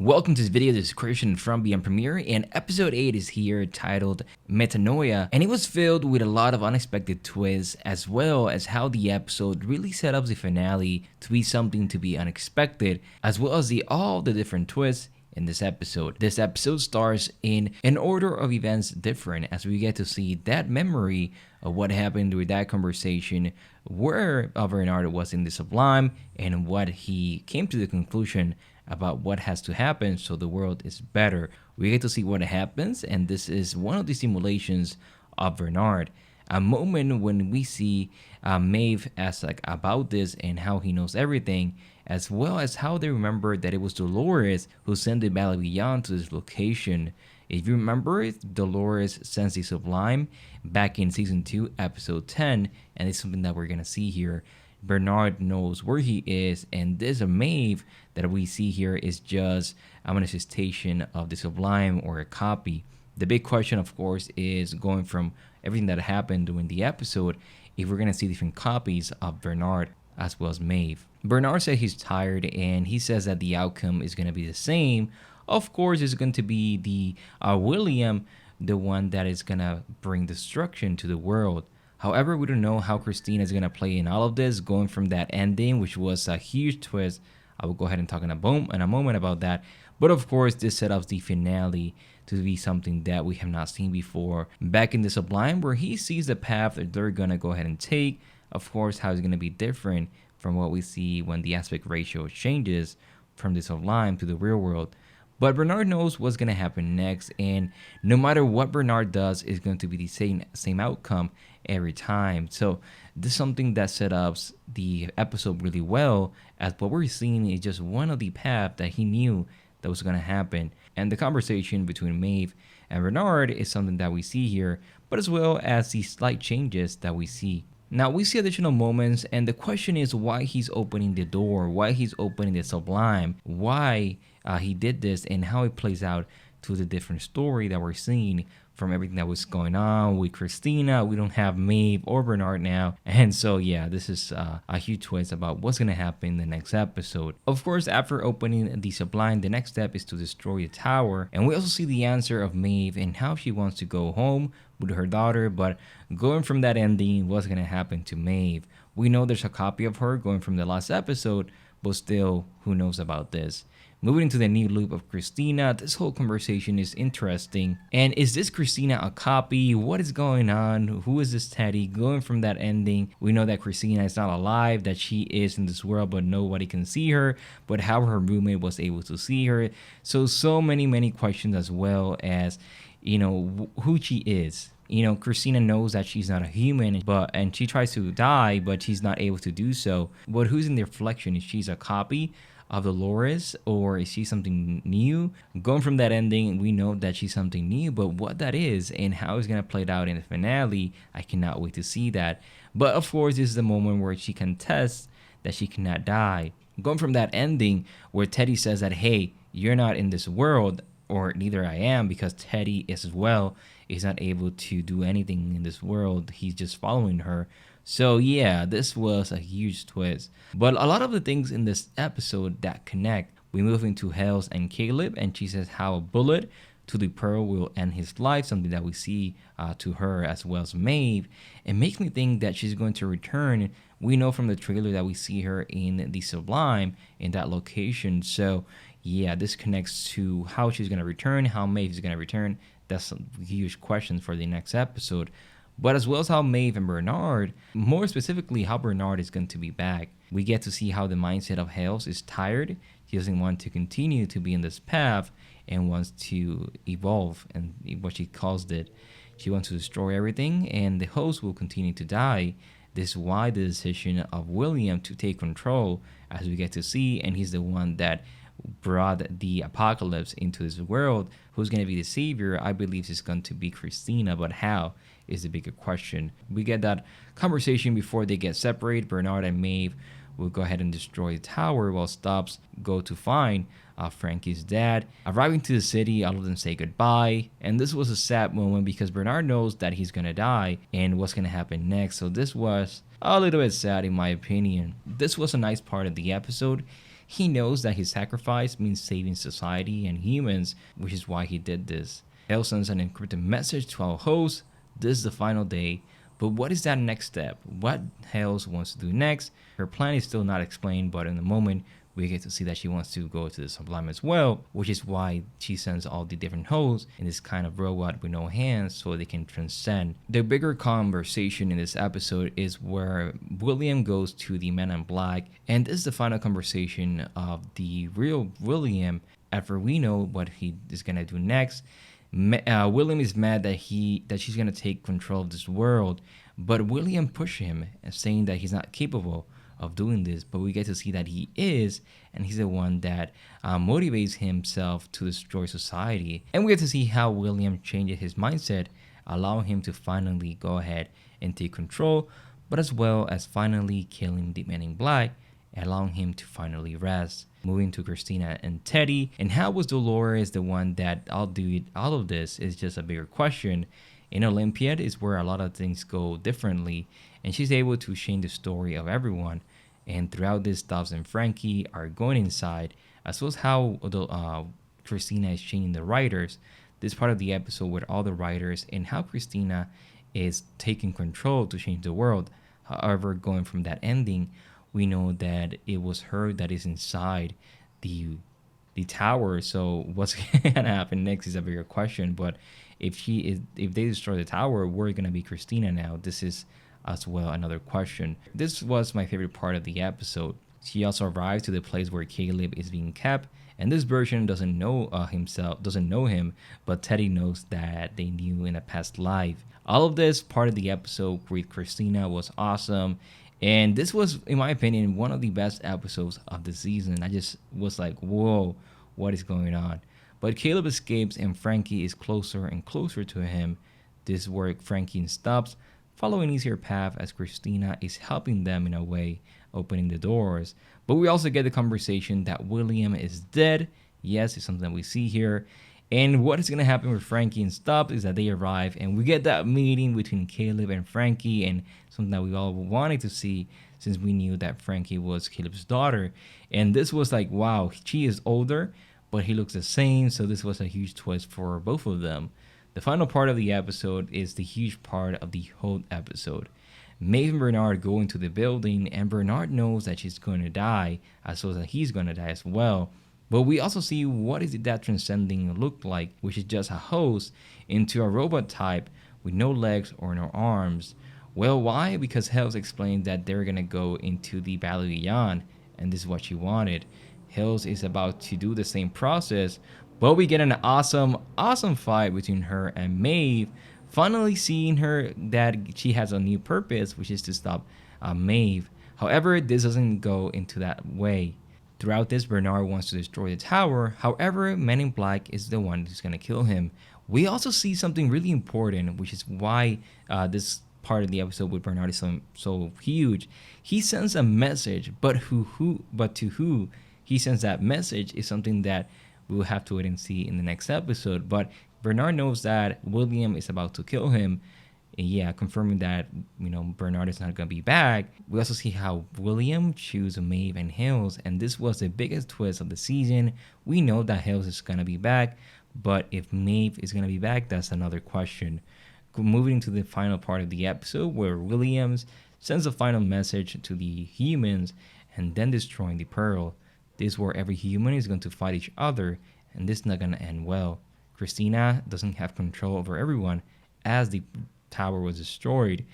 Welcome to this video description from Beyond Premiere, and episode 8 is here titled Metanoia, and it was filled with a lot of unexpected twists as well as how the episode really set up the finale to be something to be unexpected, as well as all the different twists in this episode. This episode starts in an order of events different as we get to see that memory of what happened with that conversation where Bernard was in the Sublime and what he came to the conclusion about what has to happen so the world is better. We get to see what happens, and this is one of the simulations of Bernard. A moment when we see Maeve ask about this and how he knows everything, as well as how they remember that it was Dolores who sent the Valley Beyond to this location. If you remember, Dolores sends the Sublime back in season 2, episode 10, and it's something that we're gonna see here. Bernard knows where he is, and this Maeve that we see here is just a manifestation of the Sublime or a copy. The big question, of course, is going from everything that happened during the episode, if we're going to see different copies of Bernard as well as Maeve. Bernard said he's tired, and he says that the outcome is going to be the same. Of course, it's going to be the William, the one that is going to bring destruction to the world. However, we don't know how Christina is going to play in all of this, going from that ending, which was a huge twist. I will go ahead and talk in a moment about that. But of course, this set up the finale to be something that we have not seen before. Back in the Sublime, where he sees the path that they're going to go ahead and take. Of course, how it's going to be different from what we see when the aspect ratio changes from the Sublime to the real world. But Bernard knows what's going to happen next, and no matter what Bernard does, it's going to be the same outcome every time. So this is something that set up the episode really well, as what we're seeing is just one of the paths that he knew that was going to happen. And the conversation between Maeve and Bernard is something that we see here, but as well as the slight changes that we see. Now we see additional moments, and the question is why he's opening the door, why he's opening the Sublime, why he did this, and how it plays out to the different story that we're seeing from everything that was going on with Christina. We don't have Maeve or Bernard now, and so yeah, this is a huge twist about what's gonna happen in the next episode. Of course, after opening the Sublime, the next step is to destroy the tower, and we also see the answer of Maeve and how she wants to go home with her daughter. But going from that ending, what's gonna happen to Maeve? We know there's a copy of her going from the last episode, but still, who knows about this? Moving into the new loop of Christina, this whole conversation is interesting. And is this Christina a copy? What is going on? Who is this Teddy? Going from that ending, we know that Christina is not alive, that she is in this world, but nobody can see her, but how her roommate was able to see her. So many questions, as well as, who she is. Christina knows that she's not a human, and she tries to die, but she's not able to do so. But who's in the reflection? Is she a copy of Dolores, or is she something new? Going from that ending, we know that she's something new, but what that is and how it's gonna play it out in the finale, I cannot wait to see that. But of course, this is the moment where she contests that she cannot die. Going from that ending where Teddy says that, hey, you're not in this world, or neither I am, because Teddy as well is not able to do anything in this world. He's just following her. So yeah, this was a huge twist. But a lot of the things in this episode that connect. We move into Hale and Caleb, and she says how a bullet to the pearl will end his life, something that we see to her as well as Maeve. It makes me think that she's going to return. We know from the trailer that we see her in the Sublime in that location. So yeah, this connects to how she's going to return, how Maeve is going to return. That's some huge questions for the next episode. But as well as how Maeve and Bernard, more specifically how Bernard is going to be back. We get to see how the mindset of Hale is tired. He doesn't want to continue to be in this path and wants to evolve, and what she calls it. She wants to destroy everything, and the host will continue to die. This is why the decision of William to take control, as we get to see, and he's the one that brought the apocalypse into this world. Who's going to be the savior? I believe it's going to be Christina, but how is the bigger question. We get that conversation before they get separated. Bernard and Maeve will go ahead and destroy the tower, while Stubbs go to find Frankie's dad. Arriving to the city, all of them say goodbye, and this was a sad moment because Bernard knows that he's gonna die and what's gonna happen next. So this was a little bit sad in my opinion. This was a nice part of the episode. He knows that his sacrifice means saving society and humans, which is why he did this. Hale sends an encrypted message to our host. This is the final day. But what is that next step? What Hale wants to do next? Her plan is still not explained, but in the moment, we get to see that she wants to go to the Sublime as well, which is why she sends all the different hosts in this kind of robot with no hands so they can transcend. The bigger conversation in this episode is where William goes to the Men in Black, and this is the final conversation of the real William after we know what he is gonna do next. William is mad that she's gonna take control of this world, but William pushes him, saying that he's not capable of doing this. But we get to see that he is, and he's the one that motivates himself to destroy society. And we get to see how William changes his mindset, allowing him to finally go ahead and take control, but as well as finally killing the Men in Black, allowing him to finally rest. Moving to Christina and Teddy, and how was Dolores the one that all of this is just a bigger question. In Olympiad is where a lot of things go differently, and she's able to change the story of everyone. And throughout this, Stubbs and Frankie are going inside, as well as how Christina is changing the writers. This part of the episode with all the writers and how Christina is taking control to change the world. However, going from that ending, we know that it was her that is inside the tower. So what's gonna happen next is a bigger question. But if they destroy the tower, we're gonna be Christina now. This is as well another question. This was my favorite part of the episode. She also arrived to the place where Caleb is being kept, and this version doesn't know him, but Teddy knows that they knew in a past life. All of this part of the episode with Christina was awesome. And this was, in my opinion, one of the best episodes of the season. I just was like, whoa, what is going on? But Caleb escapes and Frankie is closer and closer to him. This is where Frankie stops, following an easier path as Christina is helping them in a way, opening the doors. But we also get the conversation that William is dead. Yes, it's something that we see here. And what is going to happen with Frankie and Stubbs is that they arrive and we get that meeting between Caleb and Frankie, and something that we all wanted to see since we knew that Frankie was Caleb's daughter. And this was like, wow, she is older, but he looks the same. So this was a huge twist for both of them. The final part of the episode is the huge part of the whole episode. Maeve and Bernard go into the building, and Bernard knows that she's going to die, as well as that he's going to die as well. But we also see what is it that transcending look like, which is just a host into a robot type with no legs or no arms. Well, why? Because Hales explained that they're gonna go into the Battle Beyond, and this is what she wanted. Hales is about to do the same process, but we get an awesome fight between her and Maeve, finally seeing her that she has a new purpose, which is to stop Maeve. However, this doesn't go into that way. Throughout this, Bernard wants to destroy the tower. However, Men in Black is the one who's going to kill him. We also see something really important, which is why this part of the episode with Bernard is so huge. He sends a message, but to who he sends that message is something that we will have to wait and see in the next episode. But Bernard knows that William is about to kill him. Yeah, confirming that, Bernard is not going to be back. We also see how William chooses Maeve and Hales, and this was the biggest twist of the season. We know that Hales is going to be back, but if Maeve is going to be back, that's another question. Moving to the final part of the episode where Williams sends a final message to the humans and then destroying the Pearl. This is where every human is going to fight each other, and this is not going to end well. Christina doesn't have control over everyone as the tower was destroyed,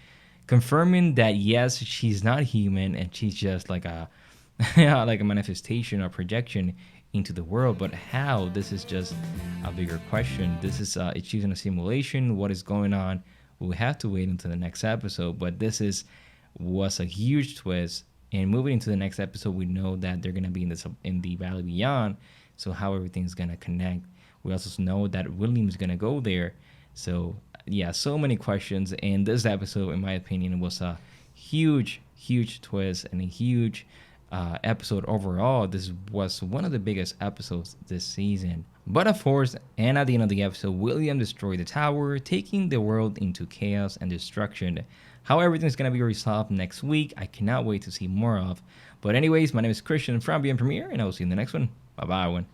confirming that yes, she's not human and she's just like a like a manifestation or projection into the world. But how? This is just a bigger question. This is it's using a simulation. What is going on? We'll have to wait until the next episode, but this was a huge twist. And moving into the next episode, we know that they're gonna be in the Valley Beyond, so how everything's gonna connect. We also know that William's gonna go there. So yeah, so many questions, and this episode, in my opinion, was a huge twist and a huge episode overall. This was one of the biggest episodes this season But of course, and at the end of the episode, William destroyed the tower, taking the world into chaos and destruction. How everything's gonna be resolved next week, I cannot wait to see more of. But anyways, my name is Christian from Beyond Premiere, and I will see you in the next one. Bye bye, everyone.